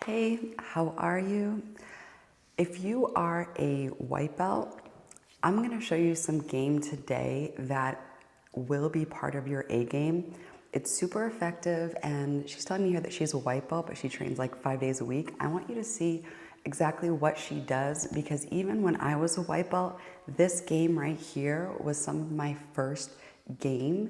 Hey, how are you? If you are a white belt, I'm gonna show you some game today that will be part of your A game. It's super effective, and she's telling me here that she's a white belt, but she trains like 5 days a week. I want you to see exactly what she does, because even when I was a white belt, this game right here was some of my first game,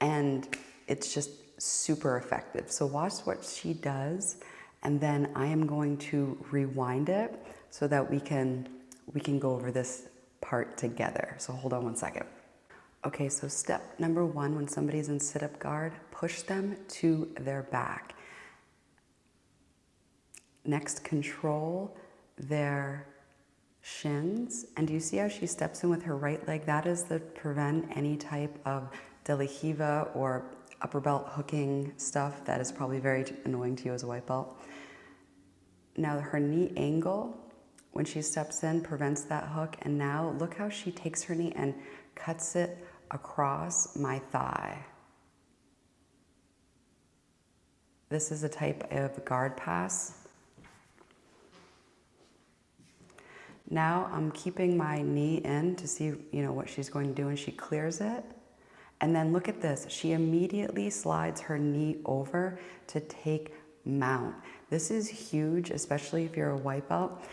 and it's just super effective. So watch what she does, and then I am going to rewind it so that we can go over this part together. So hold on one second. Okay, so step number one, when somebody's in sit-up guard, push them to their back. Next, control their shins. And do you see how she steps in with her right leg? That is to prevent any type of de la riva or upper belt hooking stuff that is probably very annoying to you as a white belt. Now her knee angle, when she steps in, prevents that hook. And now look how she takes her knee and cuts it across my thigh. This is a type of guard pass. Now I'm keeping my knee in to see, what she's going to do, and she clears it. And then look at this. She immediately slides her knee over to take mount. This is huge, especially if you're a white belt.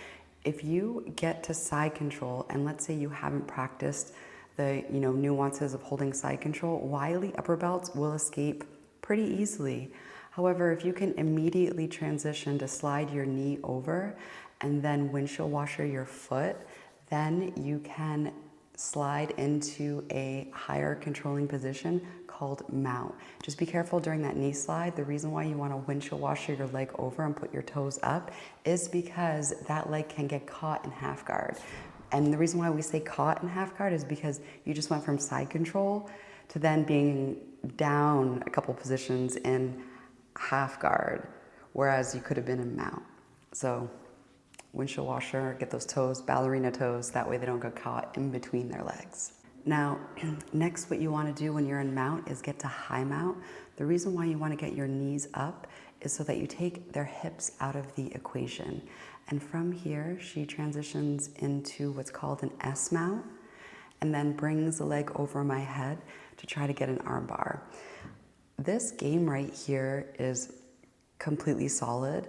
If you get to side control, and let's say you haven't practiced the nuances of holding side control, wily upper belts will escape pretty easily. However, if you can immediately transition to slide your knee over and then windshield washer your foot, then you can slide into a higher controlling position called mount. Just be careful during that knee slide. The reason why you want to windshield washer your leg over and put your toes up is because that leg can get caught in half guard. And the reason why we say caught in half guard is because you just went from side control to then being down a couple positions in half guard, whereas you could have been in mount. So windshield washer, get those toes, ballerina toes, that way they don't get caught in between their legs. Now, next what you want to do when you're in mount is get to high mount. The reason why you want to get your knees up is so that you take their hips out of the equation. And from here, she transitions into what's called an S mount, and then brings the leg over my head to try to get an arm bar. This game right here is completely solid.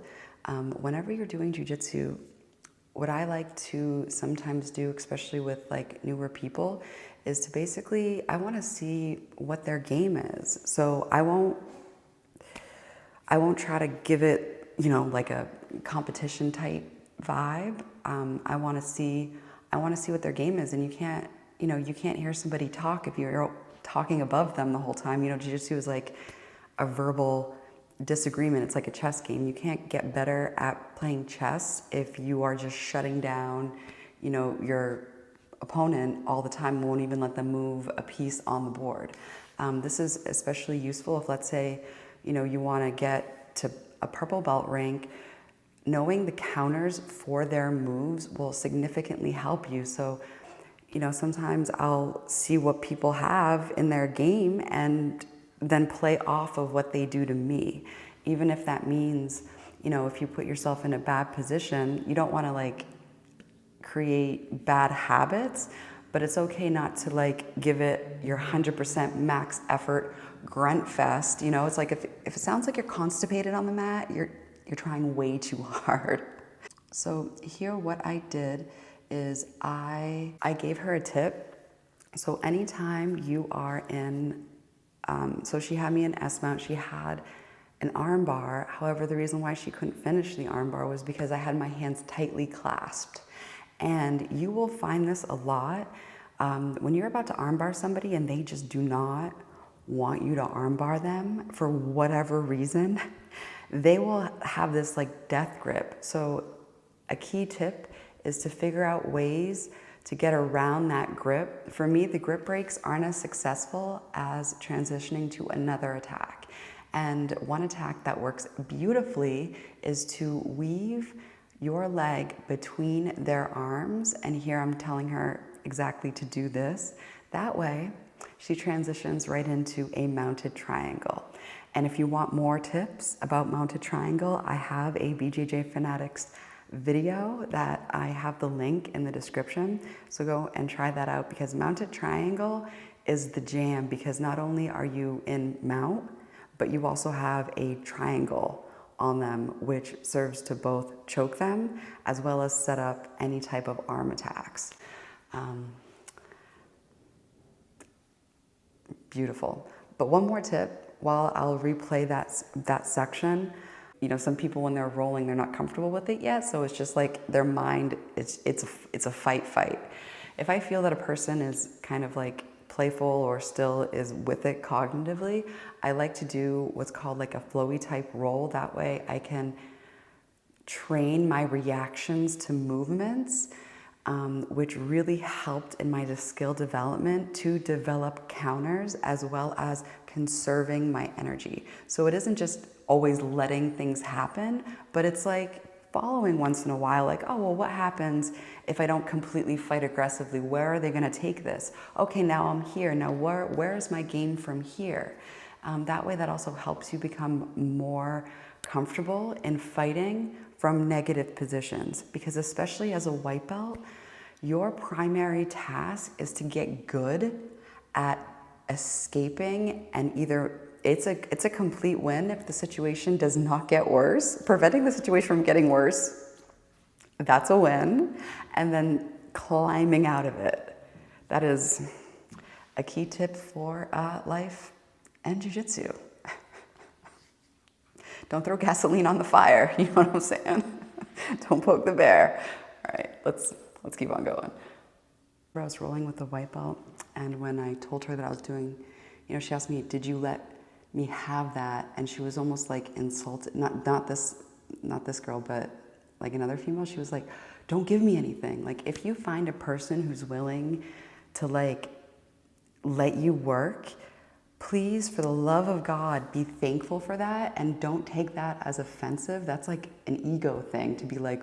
Whenever you're doing jiu-jitsu, what I like to sometimes do, especially with like newer people, is to basically, I want to see what their game is. So I won't try to give it, like a competition type vibe. I want to see what their game is, and you can't hear somebody talk if you're talking above them the whole time. Jiu-jitsu is like a verbal disagreement. It's like a chess game. You can't get better at playing chess if you are just shutting down, your opponent all the time, won't even let them move a piece on the board. This is especially useful if, let's say, you want to get to a purple belt rank. Knowing the counters for their moves will significantly help you. So, sometimes I'll see what people have in their game and then play off of what they do to me. Even if that means, if you put yourself in a bad position, you don't want to create bad habits, but it's okay not to give it your 100% max effort grunt fest. It's like if it sounds like you're constipated on the mat, you're trying way too hard. So here what I did is I gave her a tip. So anytime you are in, so she had me in S mount, she had an arm bar. However, the reason why she couldn't finish the arm bar was because I had my hands tightly clasped. And you will find this a lot. When you're about to arm bar somebody and they just do not want you to arm bar them for whatever reason, they will have this death grip. So a key tip is to figure out ways to get around that grip. For me, the grip breaks aren't as successful as transitioning to another attack. And one attack that works beautifully is to weave your leg between their arms. And here I'm telling her exactly to do this. That way, she transitions right into a mounted triangle. And if you want more tips about mounted triangle, I have a BJJ Fanatics video that I have the link in the description. So go and try that out, because mounted triangle is the jam, because not only are you in mount, but you also have a triangle on them, which serves to both choke them as well as set up any type of arm attacks. Beautiful. But one more tip, while I'll replay that section, you know, some people when they're rolling, they're not comfortable with it yet, so it's just like their mind, it's a fight. If I feel that a person is kind of like playful or still is with it cognitively, I like to do what's called like a flowy type roll. That way I can train my reactions to movements, which really helped in my skill development to develop counters as well as conserving my energy. So it isn't just always letting things happen, but it's like following once in a while, like, oh, well, what happens if I don't completely fight aggressively? Where are they gonna take this? Okay, now I'm here. Now where is my game from here? That way that also helps you become more comfortable in fighting from negative positions, because especially as a white belt, your primary task is to get good at escaping, and either it's a complete win if the situation does not get worse. Preventing the situation from getting worse, that's a win. And then climbing out of it. That is a key tip for life and jiu-jitsu. Don't throw gasoline on the fire, you know what I'm saying? Don't poke the bear. All right, let's keep on going. I was rolling with the white belt, and when I told her that I was doing, you know, she asked me, did you let me have that? And she was almost like insulted, not this girl, but like another female. She was like, don't give me anything. Like, if you find a person who's willing to like let you work, please, for the love of God, be thankful for that, and don't take that as offensive. That's like an ego thing, to be like,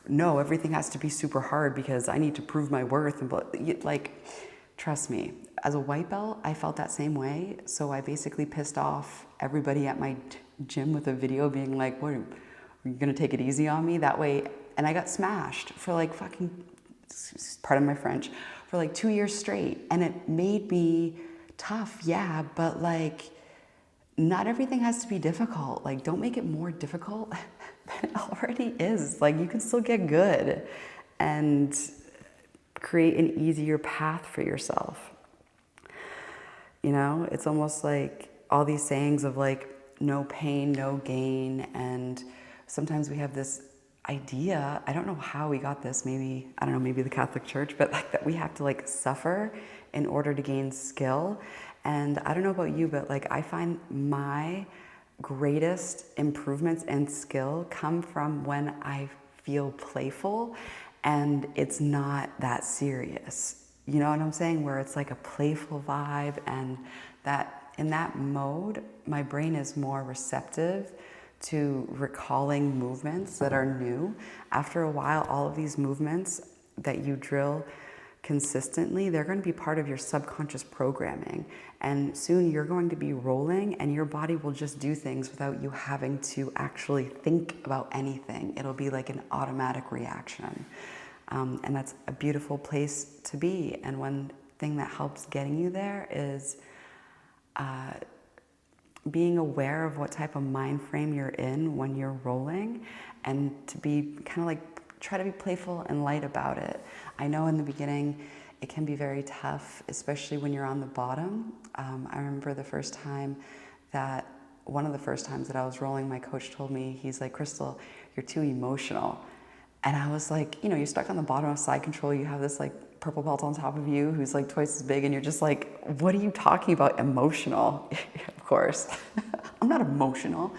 no, everything has to be super hard because I need to prove my worth. And like, trust me, as a white belt, I felt that same way. So I basically pissed off everybody at my gym with a video being like, what, are you gonna take it easy on me? That way, and I got smashed for like fucking, pardon my French, for like 2 years straight. And it made me tough, yeah, but like, not everything has to be difficult. Like, don't make it more difficult than it already is. Like, you can still get good and create an easier path for yourself. You know, it's almost like all these sayings of like, no pain, no gain. And sometimes we have this idea, I don't know how we got this, maybe, I don't know, maybe the Catholic Church, but like that we have to like suffer in order to gain skill. And I don't know about you, but like I find my greatest improvements in skill come from when I feel playful and it's not that serious. You know what I'm saying? Where it's like a playful vibe, and that in that mode, my brain is more receptive to recalling movements that are new. After a while, all of these movements that you drill consistently, they're going to be part of your subconscious programming. And soon you're going to be rolling and your body will just do things without you having to actually think about anything. It'll be like an automatic reaction. And that's a beautiful place to be. And one thing that helps getting you there is being aware of what type of mind frame you're in when you're rolling, and to be kind of like, try to be playful and light about it. I know in the beginning it can be very tough, especially when you're on the bottom. I remember one of the first times that I was rolling, my coach told me, he's like, Crystal, you're too emotional. And I was like, you know, you're stuck on the bottom of side control, you have this like purple belt on top of you who's like twice as big, and you're just like, what are you talking about, emotional? Of course, I'm not emotional,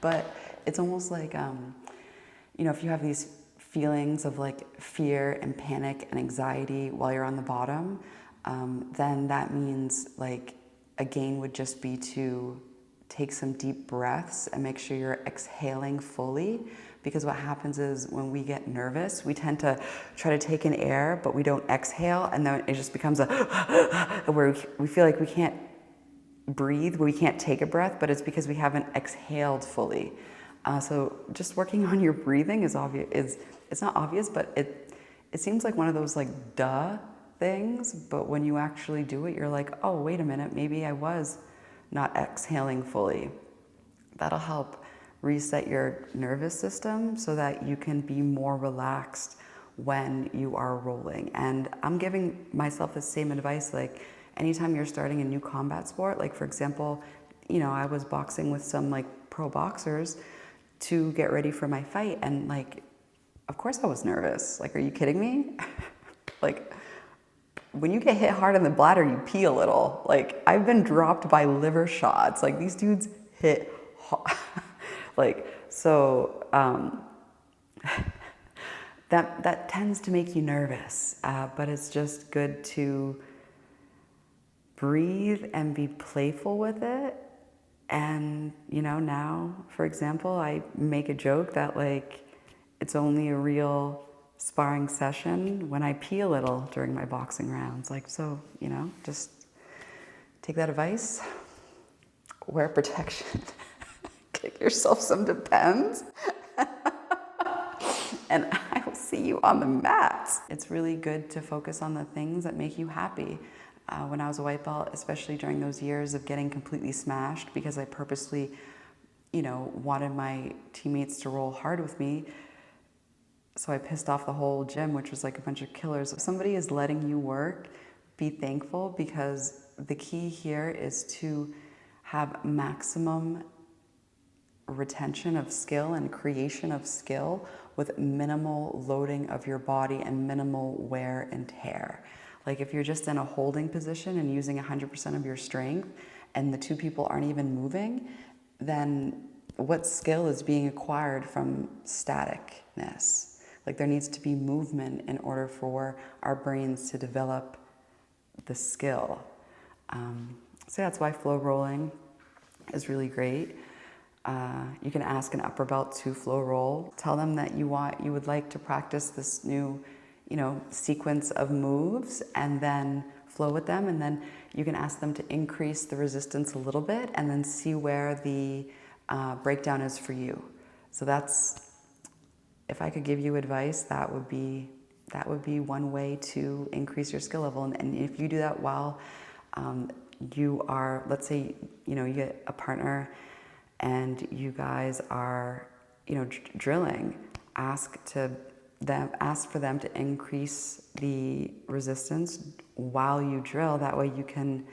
but it's almost like, you know, if you have these feelings of like fear and panic and anxiety while you're on the bottom, then that means like a gain would just be to take some deep breaths and make sure you're exhaling fully, because what happens is when we get nervous, we tend to try to take in air, but we don't exhale, and then it just becomes where we feel like we can't breathe, where we can't take a breath, but it's because we haven't exhaled fully. So just working on your breathing is obvious. It's not obvious, but it seems like one of those like duh things, but when you actually do it, you're like, oh, wait a minute, maybe I was not exhaling fully. That'll help reset your nervous system so that you can be more relaxed when you are rolling. And I'm giving myself the same advice, like anytime you're starting a new combat sport, like for example, I was boxing with some like pro boxers to get ready for my fight, and like, of course I was nervous. Like, are you kidding me? Like, when you get hit hard in the bladder, you pee a little. Like, I've been dropped by liver shots. Like, these dudes hit hard. Like, so that tends to make you nervous, but it's just good to breathe and be playful with it. And, now, for example, I make a joke that like, it's only a real sparring session when I pee a little during my boxing rounds. Like, so, just take that advice, wear protection, get yourself some Depends, and I will see you on the mats. It's really good to focus on the things that make you happy. When I was a white belt, especially during those years of getting completely smashed because I purposely, wanted my teammates to roll hard with me, so I pissed off the whole gym, which was like a bunch of killers. If somebody is letting you work, be thankful, because the key here is to have maximum retention of skill and creation of skill with minimal loading of your body and minimal wear and tear. Like if you're just in a holding position and using 100% of your strength and the two people aren't even moving, then what skill is being acquired from staticness? Like there needs to be movement in order for our brains to develop the skill. So that's why flow rolling is really great. You can ask an upper belt to flow roll. Tell them that you would like to practice this new, sequence of moves, and then flow with them. And then you can ask them to increase the resistance a little bit, and then see where the breakdown is for you. So that's, if I could give you advice, that would be one way to increase your skill level. And if you do that while you are, let's say, you get a partner and you guys are, drilling, ask for them to increase the resistance while you drill. That way you can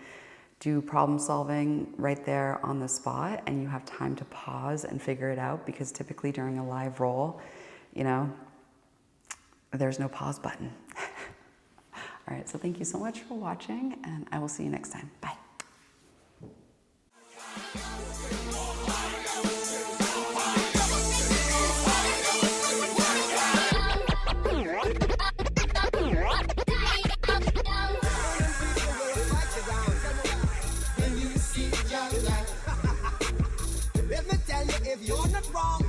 do problem solving right there on the spot, and you have time to pause and figure it out, because typically during a live roll, there's no pause button. All right, so thank you so much for watching, and I will see you next time. Bye. Let me tell you, if you're not wrong,